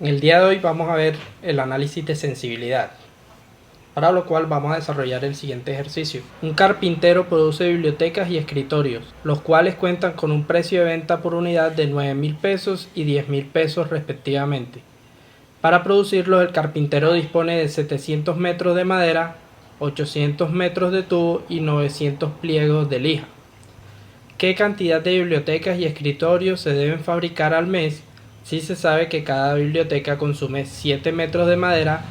En el día de hoy vamos a ver el análisis de sensibilidad, para lo cual vamos a desarrollar el siguiente ejercicio. Un carpintero produce bibliotecas y escritorios, los cuales cuentan con un precio de venta por unidad de 9.000 pesos y 10.000 pesos respectivamente. Para producirlos, el carpintero dispone de 700 metros de madera, 800 metros de tubo y 900 pliegos de lija. ¿Qué cantidad de bibliotecas y escritorios se deben fabricar al mes? Si se sabe que cada biblioteca consume 7 metros de madera,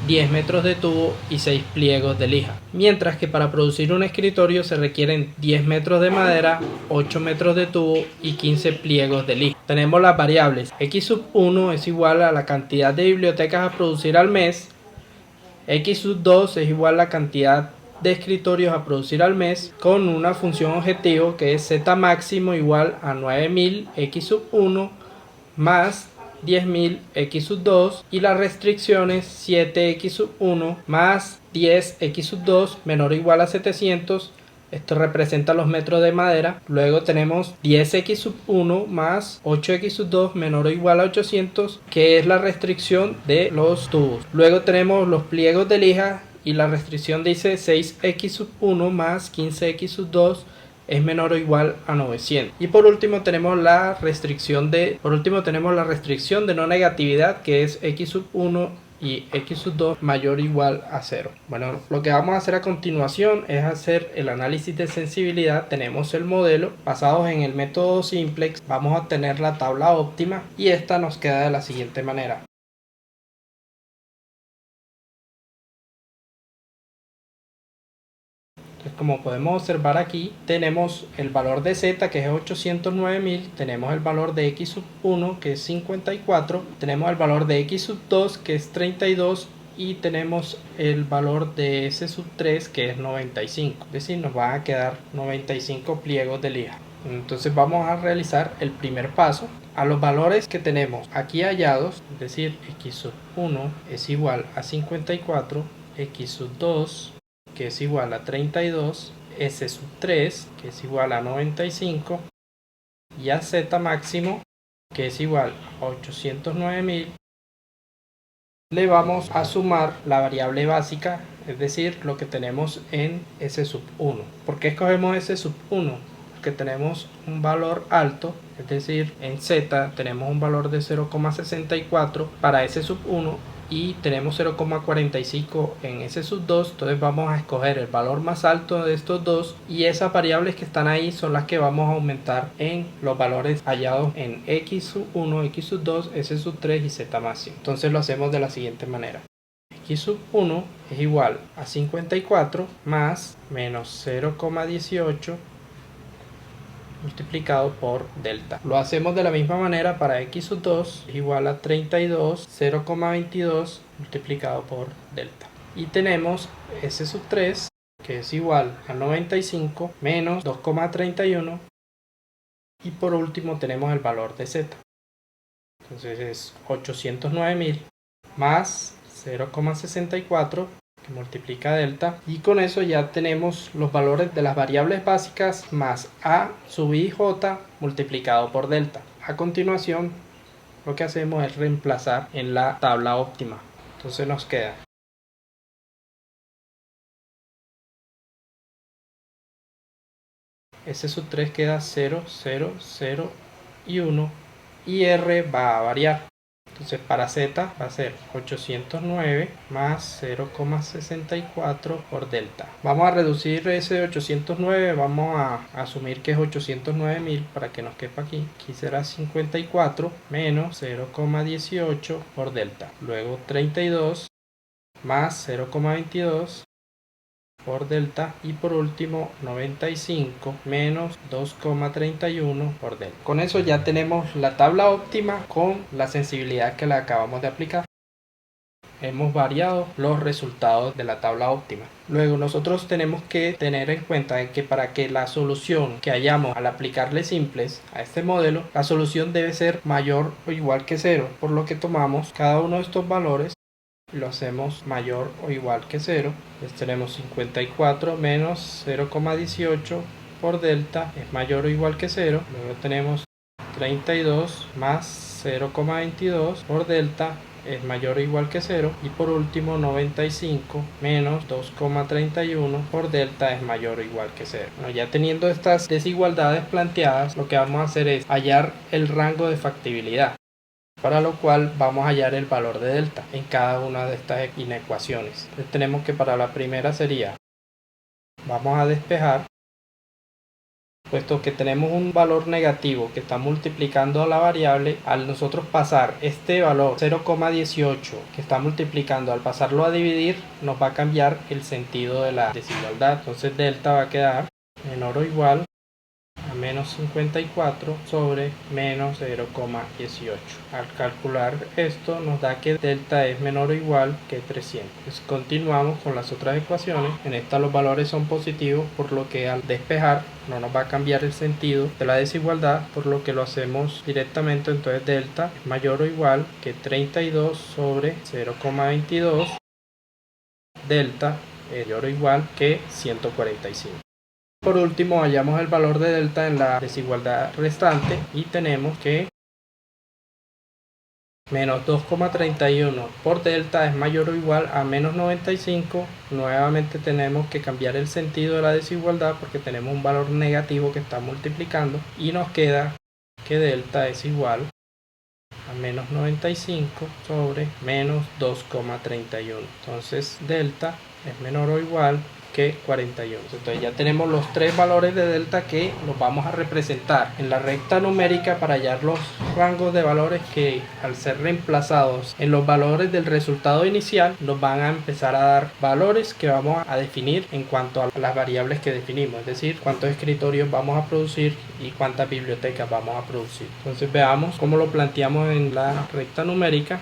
10 metros de tubo y 6 pliegos de lija. Mientras que para producir un escritorio se requieren 10 metros de madera, 8 metros de tubo y 15 pliegos de lija. Tenemos las variables. X1 es igual a la cantidad de bibliotecas a producir al mes. X2 es igual a la cantidad de escritorios a producir al mes, con una función objetivo que es z máximo igual a 9.000 x1 más 10.000 x2 y las restricciones 7x1 más 10x2 menor o igual a 700. Esto representa los metros de madera. Luego tenemos 10x1 más 8x2 menor o igual a 800, que es la restricción de los tubos. Luego tenemos los pliegos de lija y la restricción dice 6x1 más 15x2 es menor o igual a 900. Y por último tenemos la restricción de no negatividad, que es x1 y x2 mayor o igual a 0. Bueno, lo que vamos a hacer a continuación es hacer el análisis de sensibilidad. Tenemos el modelo. Basados en el método simplex vamos a obtener la tabla óptima y esta nos queda de la siguiente manera. Entonces, como podemos observar aquí, tenemos el valor de Z, que es 809.000, tenemos el valor de X1, que es 54, tenemos el valor de X2, que es 32, y tenemos el valor de S3, que es 95. Es decir, nos van a quedar 95 pliegos de lija. Entonces vamos a realizar el primer paso. A los valores que tenemos aquí hallados, es decir, X1 es igual a 54, X2 que es igual a 32, S3 que es igual a 95 y a Z máximo que es igual a 809.000, le vamos a sumar la variable básica, es decir, lo que tenemos en S1. ¿Por qué escogemos S1? Porque tenemos un valor alto, es decir, en Z tenemos un valor de 0,64 para S1 y tenemos 0,45 en S2, entonces vamos a escoger el valor más alto de estos dos y esas variables que están ahí son las que vamos a aumentar en los valores hallados en X1, X2, S3 y Z máximo. Entonces lo hacemos de la siguiente manera. X1 es igual a 54 más menos 0,18 multiplicado por delta. Lo hacemos de la misma manera para x2 es igual a 32, 0,22 multiplicado por delta. Y tenemos s3 que es igual a 95 menos 2,31 y por último tenemos el valor de z. Entonces es 809.000 más 0,64 que multiplica delta, y con eso ya tenemos los valores de las variables básicas más a sub i j multiplicado por delta. A continuación lo que hacemos es reemplazar en la tabla óptima. Entonces nos queda S3 queda 0, 0, 0 y 1 y R va a variar. Entonces para Z va a ser 809 más 0,64 por delta. Vamos a reducir ese 809, vamos a asumir que es 809.000 para que nos quepa aquí. Aquí será 54 menos 0,18 por delta. Luego 32 más 0,22 por delta y por último 95 menos 2,31 por delta. Con eso ya tenemos la tabla óptima con la sensibilidad que le acabamos de aplicar. Hemos variado los resultados de la tabla óptima. Luego nosotros tenemos que tener en cuenta que para que la solución que hallamos al aplicarle simples a este modelo, la solución debe ser mayor o igual que 0, por lo que tomamos cada uno de estos valores y lo hacemos mayor o igual que 0. Entonces tenemos 54 menos 0,18 por delta es mayor o igual que 0. Luego tenemos 32 más 0,22 por delta es mayor o igual que 0, y por último 95 menos 2,31 por delta es mayor o igual que 0. Bueno, ya teniendo estas desigualdades planteadas, lo que vamos a hacer es hallar el rango de factibilidad, para lo cual vamos a hallar el valor de delta en cada una de estas inecuaciones. Entonces tenemos que para la primera sería, vamos a despejar, puesto que tenemos un valor negativo que está multiplicando a la variable. Al nosotros pasar este valor 0,18 que está multiplicando, al pasarlo a dividir, nos va a cambiar el sentido de la desigualdad. Entonces delta va a quedar menor o igual a menos 54 sobre menos 0,18. Al calcular esto nos da que delta es menor o igual que 300. Pues continuamos con las otras ecuaciones. En esta los valores son positivos, por lo que al despejar no nos va a cambiar el sentido de la desigualdad, por lo que lo hacemos directamente. Entonces delta es mayor o igual que 32 sobre 0,22. Delta es mayor o igual que 145. Por último, hallamos el valor de delta en la desigualdad restante y tenemos que menos 2,31 por delta es mayor o igual a menos 95. Nuevamente tenemos que cambiar el sentido de la desigualdad porque tenemos un valor negativo que está multiplicando, y nos queda que delta es igual a menos 95 sobre menos 2,31. Entonces delta es menor o igual que 41. Entonces ya tenemos los tres valores de delta que los vamos a representar en la recta numérica para hallar los rangos de valores que, al ser reemplazados en los valores del resultado inicial, nos van a empezar a dar valores que vamos a definir en cuanto a las variables que definimos, es decir, cuántos escritorios vamos a producir y cuántas bibliotecas vamos a producir. Entonces veamos cómo lo planteamos en la recta numérica.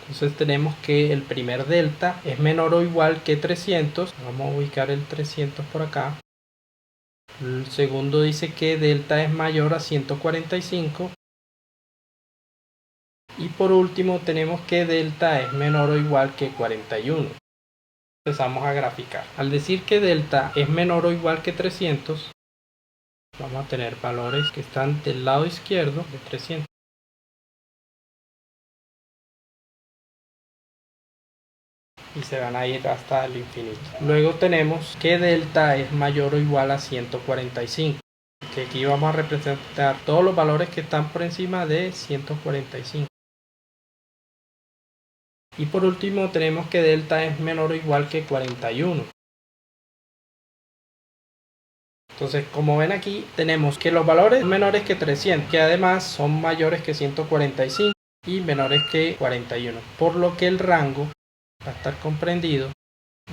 Entonces tenemos que el primer delta es menor o igual que 300. Vamos a ubicar el 300 por acá. El segundo dice que delta es mayor a 145. Y por último tenemos que delta es menor o igual que 41. Empezamos a graficar. Al decir que delta es menor o igual que 300, vamos a tener valores que están del lado izquierdo de 300. Y se van a ir hasta el infinito. Luego tenemos que delta es mayor o igual a 145, que aquí vamos a representar todos los valores que están por encima de 145. Y por último tenemos que delta es menor o igual que 41. Entonces, como ven aquí, tenemos que los valores menores que 300, que además son mayores que 145 y menores que 41, por lo que el rango va a estar comprendido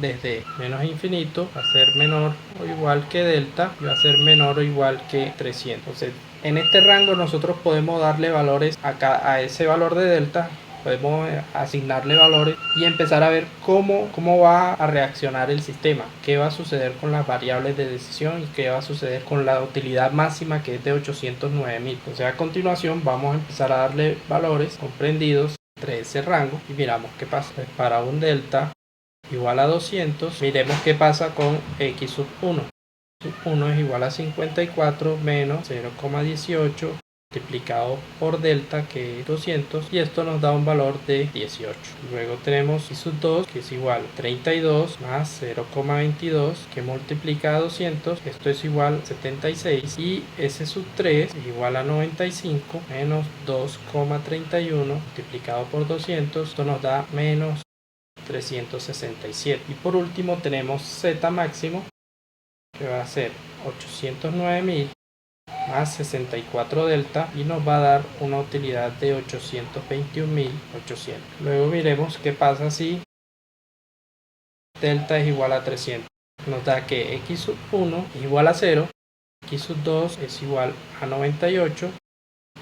desde menos infinito, va a ser menor o igual que delta, y va a ser menor o igual que 300. Entonces, en este rango nosotros podemos darle valores a ese valor de delta, podemos asignarle valores y empezar a ver cómo va a reaccionar el sistema, qué va a suceder con las variables de decisión y qué va a suceder con la utilidad máxima, que es de 809.000. Entonces a continuación vamos a empezar a darle valores comprendidos entre ese rango y miramos qué pasa. Pues para un delta igual a 200, miremos qué pasa con x sub 1. Sub 1 es igual a 54 menos 0,18 multiplicado por delta, que es 200, y esto nos da un valor de 18. Luego tenemos y sub 2, que es igual a 32 más 0,22 que multiplica a 200, esto es igual a 76, y s sub 3 es igual a 95 menos 2,31 multiplicado por 200, esto nos da menos 367. Y por último tenemos z máximo, que va a ser 809.000 más 64 delta, y nos va a dar una utilidad de 821.800. Luego miremos qué pasa si delta es igual a 300. Nos da que x sub 1 es igual a 0, x sub 2 es igual a 98,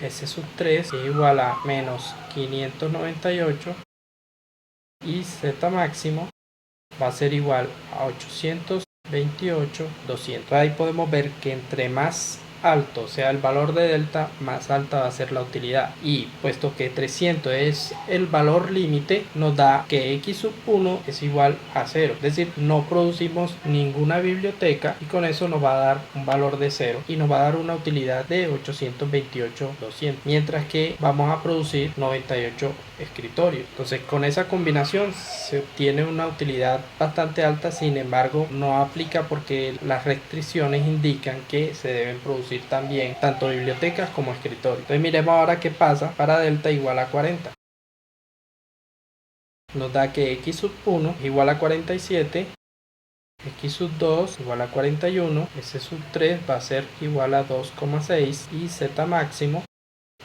s sub 3 es igual a menos 598, y z máximo va a ser igual a 828.200. Ahí podemos ver que entre más alto sea el valor de delta, más alta va a ser la utilidad. Y puesto que 300 es el valor límite, nos da que x sub 1 es igual a 0. Es decir, no producimos ninguna biblioteca y con eso nos va a dar un valor de 0 y nos va a dar una utilidad de 828.200, mientras que vamos a producir 98 escritorios. Entonces, con esa combinación se obtiene una utilidad bastante alta. Sin embargo, no aplica porque las restricciones indican que se deben producir también tanto bibliotecas como escritorios. Entonces, miremos ahora qué pasa para delta igual a 40. Nos da que x sub 1 es igual a 47, x sub 2 igual a 41, s sub 3 va a ser igual a 2,6 y z máximo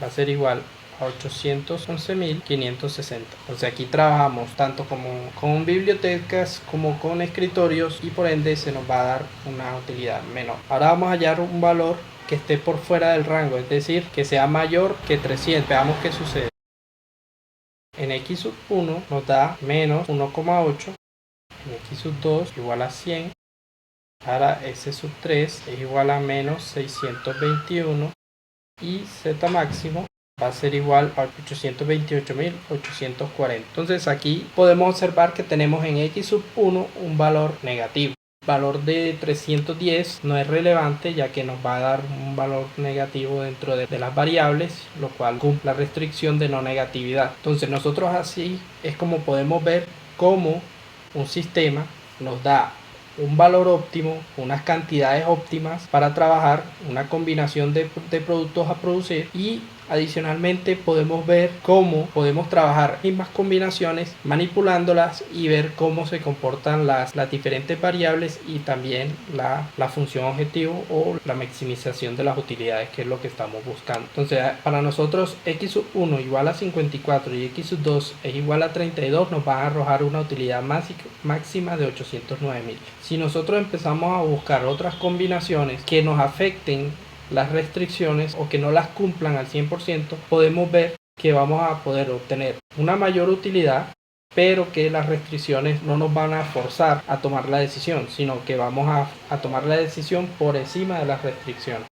va a ser igual a 811.560. Entonces aquí trabajamos tanto como con bibliotecas como con escritorios y por ende se nos va a dar una utilidad menor. Ahora vamos a hallar un valor que esté por fuera del rango, es decir, que sea mayor que 300. Veamos qué sucede. En x sub 1 nos da menos 1,8, en x sub 2 igual a 100, ahora s sub 3 es igual a menos 621 y z máximo va a ser igual a 828.840. Entonces aquí podemos observar que tenemos en x sub 1 un valor negativo. El valor de 310 no es relevante, ya que nos va a dar un valor negativo dentro de las variables, lo cual cumple la restricción de no negatividad. Entonces nosotros así es como podemos ver cómo un sistema nos da un valor óptimo, unas cantidades óptimas para trabajar, una combinación de productos a producir, y adicionalmente podemos ver cómo podemos trabajar mismas combinaciones manipulándolas y ver cómo se comportan las diferentes variables y también la función objetivo o la maximización de las utilidades, que es lo que estamos buscando. Entonces para nosotros x sub 1 igual a 54 y x sub 2 es igual a 32 nos va a arrojar una utilidad máxima de 809.000. Si nosotros empezamos a buscar otras combinaciones que nos afecten las restricciones o que no las cumplan al 100%, podemos ver que vamos a poder obtener una mayor utilidad, pero que las restricciones no nos van a forzar a tomar la decisión, sino que vamos a tomar la decisión por encima de las restricciones.